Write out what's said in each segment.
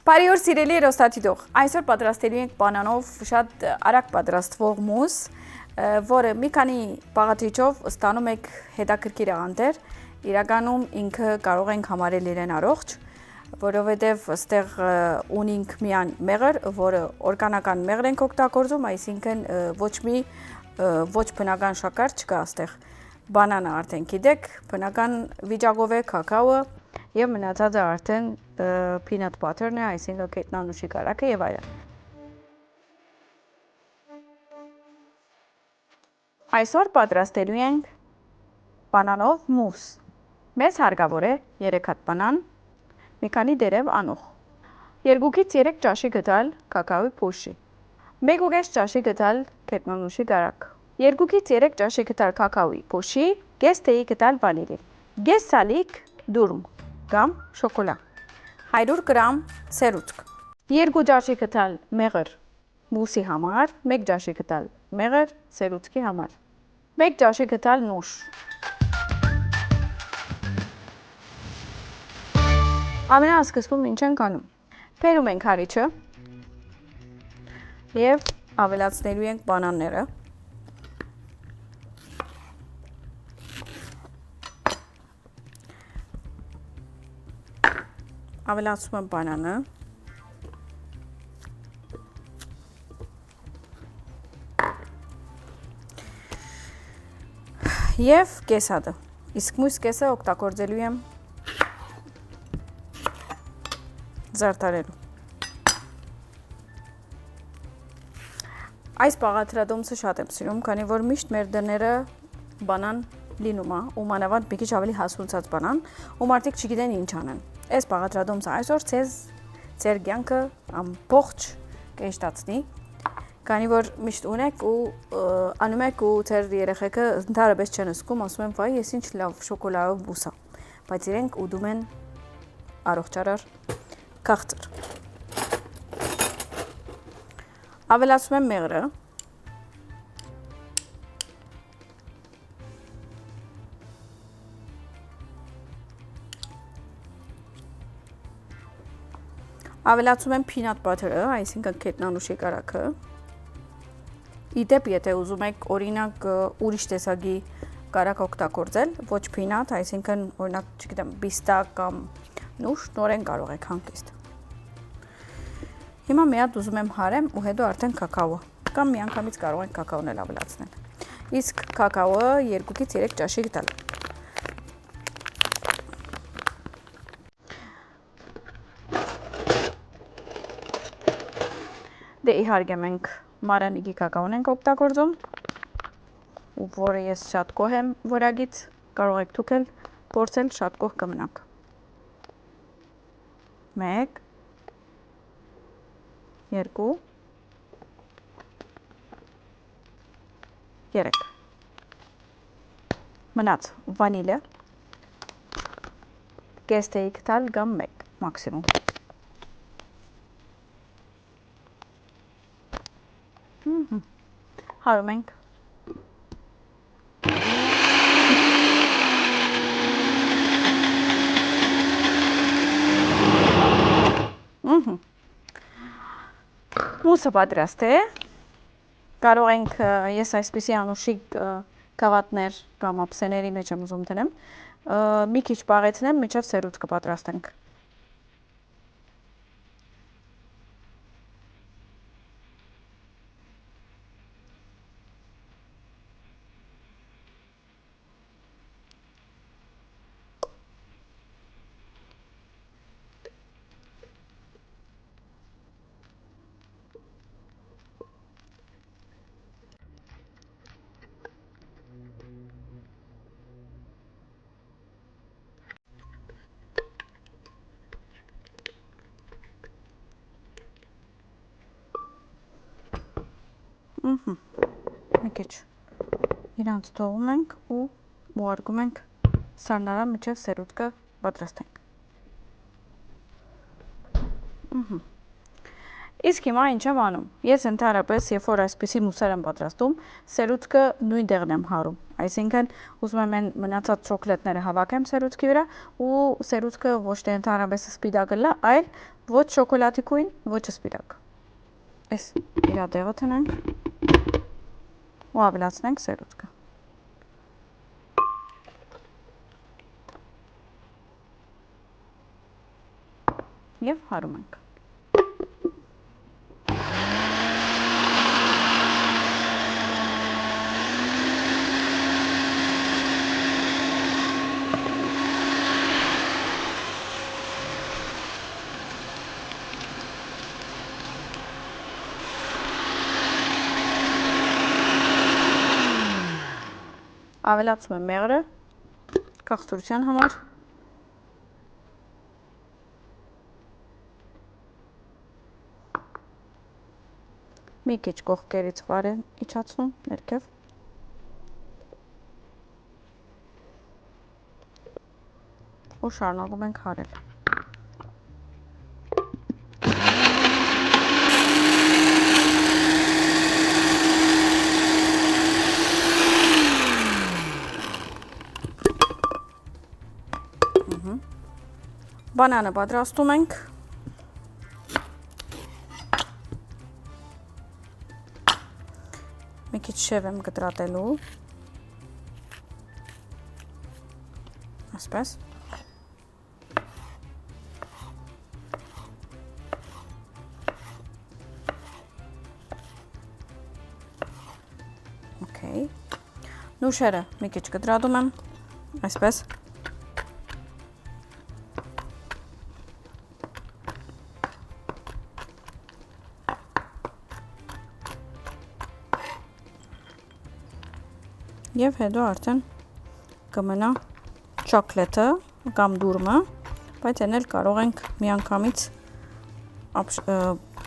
Բարի օր սիրելի հեռուստադիտող։ Այսօր պատրաստելու ենք բանանով շատ արագ պատրաստվող մուս, որը մի քանի բաղադրիչով ստանում եք հետաքրքիր աղանդեր։ Իրականում ինքը կարող ենք համարել իրեն առողջ, որովհետև այստեղ ունենք միայն մեղր, որը օրգանական մեղր ենք օգտագործում, այսինքն ոչ բնական շաքար չկա այստեղ։ Բանանը արդեն գիտեք, բնական վիճակով է կակաոը եւ մնացածը արդեն peanut butter-ն է, այսինքն կետնանուշի կարագը եւ այլն։ Այսօր պատրաստելու ենք բանանով մուս։ Մեզ հարկավոր է 3 հատ բանան, մի քանի դերև անուղ, 2-ից 3 ճաշի գդալ կակաոյի փոշի, 1.5 ճաշի գդալ կետնանուշի կարագ, 2-ից 3 ճաշի գդալ կակաոյի փոշի, կես թեյի գդալ վանիլի, կես սալիկ դուրմ կամ շոկոլադ, 100 գրամ սերուցք, 2 ճաշի գդալ մեղր մուսի համար, 1 ճաշի գդալ մեղր սերուցքի համար, 1 ճաշի գդալ նուշ։ Ամենասկզբում ինչ ենք անում։ Բերում ենք հարիճը եւ ավելացնելու ենք բանանները։ Ավելացում եմ բանանը։ Եվ կեսադը։ Իսկ մյուս կեսը օգտագործելու եմ զարդարելու։ Այս բաղադրատոմսը շատ եմ սիրում, քանի որ միշտ մեր դները բանան լինում է, ու մանավանդ մի քիչ ավելի հասունացած բանան, ու մարդիկ չգիտեն ինչ անեն։ Այս բաղադրատոմսը այսօր ձեր կյանքը ամբողջ կհեշտացնի, քանի որ միշտ ունեք ու անում եք ու ձեր երեխեքը ընդհանրապես չեն զգում, ասում են՝ «Վայ, ես ինչ լավ շոկոլադով բուս է», բայց իրենք ուտում են առողջարար քաղցր։ Ավելացում եմ մեղրը։ Ավելացում եմ peanut butter-ը, այսինքն կետնանուշի կարագը։ Իդեպ, եթե ուզում եք օրինակ ուրիշ տեսակի կարագ օգտագործել, ոչ peanut, այսինքն օրինակ, չգիտեմ, բիստակ կամ նուշ, նորեն կարող եք հանգիստ։ Հիմա մի հատ ուզում եմ հարեմ ու հետո արդեն կակաոը, կամ միանգամից կարող ենք կակաոն էլ ավելացնել։ Իսկ կակաոը 2-ից 3 ճաշի գդալ։ Դե իհարկե մենք մարանիկի կակաոն ենք օգտագործում, որը ես շատ գոհ եմ որակից, կարող եք դուք էլ փորձել, շատ գոհ կմնաք։ 1 2 3 Մնաց վանիլը, կես թեյի գդալ կամ 1 մաքսիմում։ Հարում ենք։ Մուսը պատրաստ է։ Կարող ենք, ես այսպիսի անուշիկ գավաթներ կամ ափսեների մեջ եմ ուզում դնեմ, մի քիչ պաղեցնեմ, մինչև սերուցքը պատրաստենք։ Մի քիչ իրանց թողում ենք ու ուղարկում ենք սառնարան, մինչև սերուցքը պատրաստենք։ Իսկ հիմա ինչ եմ անում։ Ես ընդհանրապես, երբ որ այսպիսի մուսեր եմ պատրաստում, սերուցքը նույն տեղն եմ հարում։ Այսինքն ուզում եմ այն մնացած շոկոլադները հավաքեմ սերուցքի վրա ու սերուցքը ոչ թե ընդհանրապես սպիտակը լա, այլ Ոչ շոկոլադի քույն, ոչ սպիտակ։ Այս իր տեղը տնենք ու ավելացնենք սերուցքը։ Եվ հարում ենք։ Ավելացում եմ մեղրը քաղցրության համար։ Մի քիչ կողքերից վար եմ իջացնում ներքև։ Ու շարունակում ենք հարել։ Բանանը պատրաստում ենք։ Մի քիչ շև եմ կտրատելու։ Այսպես։ Okay։ Նուշերը մի քիչ կտրատում եմ, այսպես։ Եվ հետո արդեն կմնա չոկլետը կամ դուրմը, բայց այն էլ կարող ենք միանգամից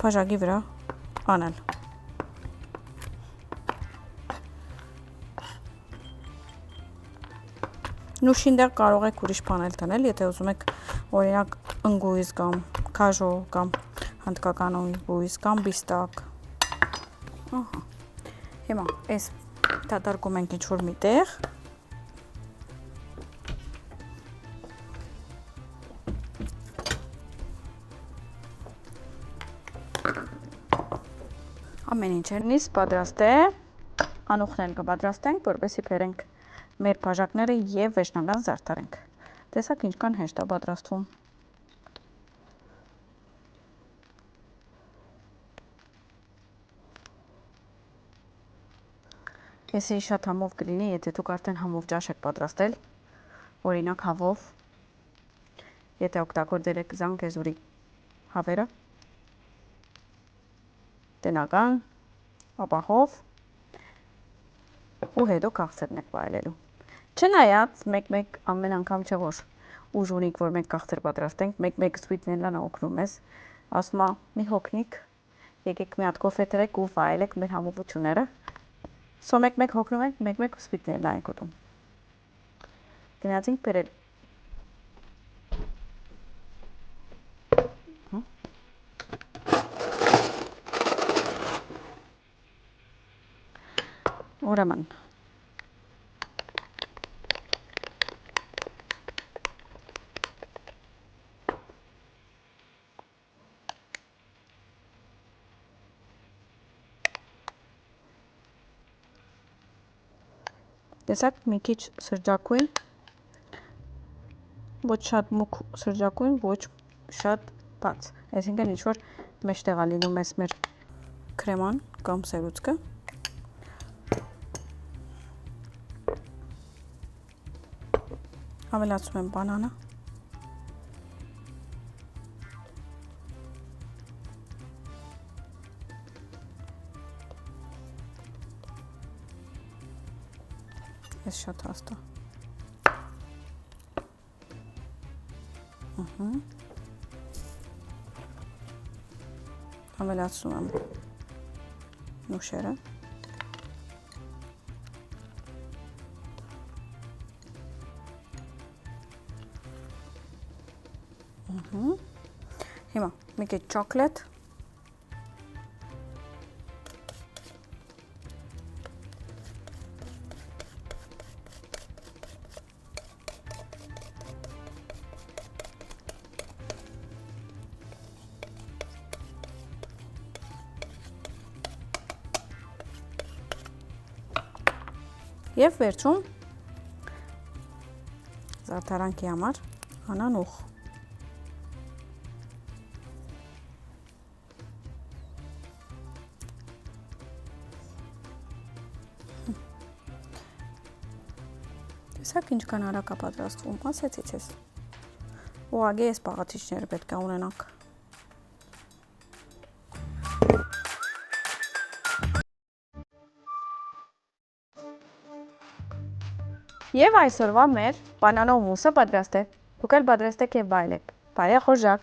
բաժակի վրա անել։ Նուշին դեռ կարող եք ուրիշ բան էլ դնել, եթե ուզում եք օրինակ ընգույզ կամ քաժո կամ հնդկական ընգույզ կամ բիստակ։ Ահա։ Հիմա այս դատարկում ենք ինչ-որ մի տեղ։ Ամեն ինչ հերնից պատրաստ է։ Անուխն կպատրաստենք, որպեսզի բերենք մեր բաժակները եւ վերջնական զարդարենք։ Տեսակ ինչքան հեշտ է պատրաստվում։ Եսի շատ համով կլինի, եթե դուք արդեն համով ճաշ եք պատրաստել, օրինակ հավով, եթե օգտագործել եք զանգեզուրի հավերը, տնական, ապահով ու հետո քաղցրն եք վայելելու։ Չնայած մեկ-մեկ ամեն անգամ չէ որ ուժ ունիք, որ մենք քաղցր պատրաստենք, մեկ-մեկ սվիթներն օգնում ես, ասում է մի հոգնիկ, եկեք մի հատ կոֆե տրեք ու վայելեք մեր համովությունները։ Սո մեկ-մեկ հոգնում ենք, մեկ-մեկ սպիտներն ենք ուտում։ Գնացինք բերել։ Ուրեմն տեսակ մի քիչ սրճակույն, ոչ շատ մուգ սրճակույն, ոչ շատ բաց, այսինքն ինչ-որ մեջտեղ է լինում ես մեր քրեման կամ սերուցքը։ Ավելացում եմ բանանը։ Ես շատ հաստ է։ Ավելացնում եմ նուշերը։ Հիմա մի քիչ չոկլետ։ Եվ վերջում զարդարանքի համար անանուխ։ Տեսակ ինչքան արագ է պատրաստվում, ասեցի ցես։ Ուղղակի այս պաղաթիչները պետք է ունենանք։ Եվ այսօրվա մեր բանանով մուսը պատրաստ է։ Դուք էլ պատրաստեք եւ վայելեք։ Բարի խորժակ։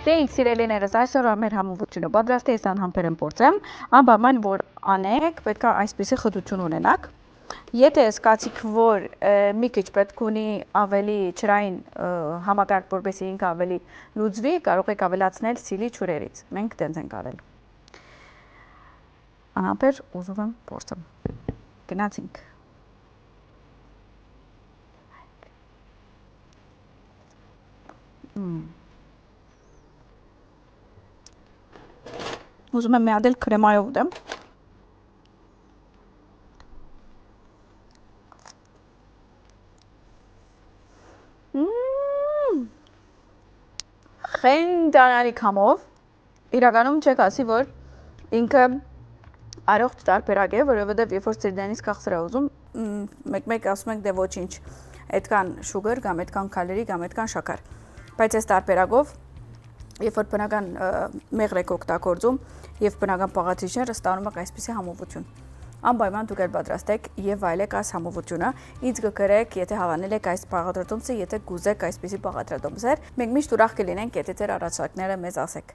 Դե սիրելիներս, այսօրվա մեր համովությունը պատրաստ է, ես անհամբեր եմ փորձեմ, անպայման որ անեք, պետք է այսպիսի խտություն ունենաք։ Եթե զգացիք, որ մի քիչ պետք ունի ավելի ջրային համակարգ, որպեսզի ինքը ավելի լուծվի, կարող եք ավելացնել սիլի ջուրերից։ Մենք տենց ենք արել։ Անհամբեր ուզում եմ փորձեմ։ Գնացինք։ Ուզում եմ մի հատ էլ քրեմայով ուտեմ։ Խենթանալի քամով, իրականում չեք ասի, որ ինքը առողջ տարբերակ է, որովհետև երբ որ սիրտանից քաղցր է ուզում, մեկ ասում ենք դե ոչինչ, այդքան շուգր կամ այդքան քալորի կամ այդքան շաքար, բայց այս տարբերակով, երբ որ բնական մեղր եք օգտագործում եւ բնական պաղաթիչները, ստանում եք այսպիսի համովություն։ Անպայման դուք էլ պատրաստեք եւ վայելեք այս համովությունը, ինձ կգրեք, եթե հավանել եք այս պաղադրատոմսը, եթե կուզեք այսպիսի պաղադրատոմսեր, մենք միշտ ուրախ կլինենք, եթե ձեր առաջարկները մեզ ասեք։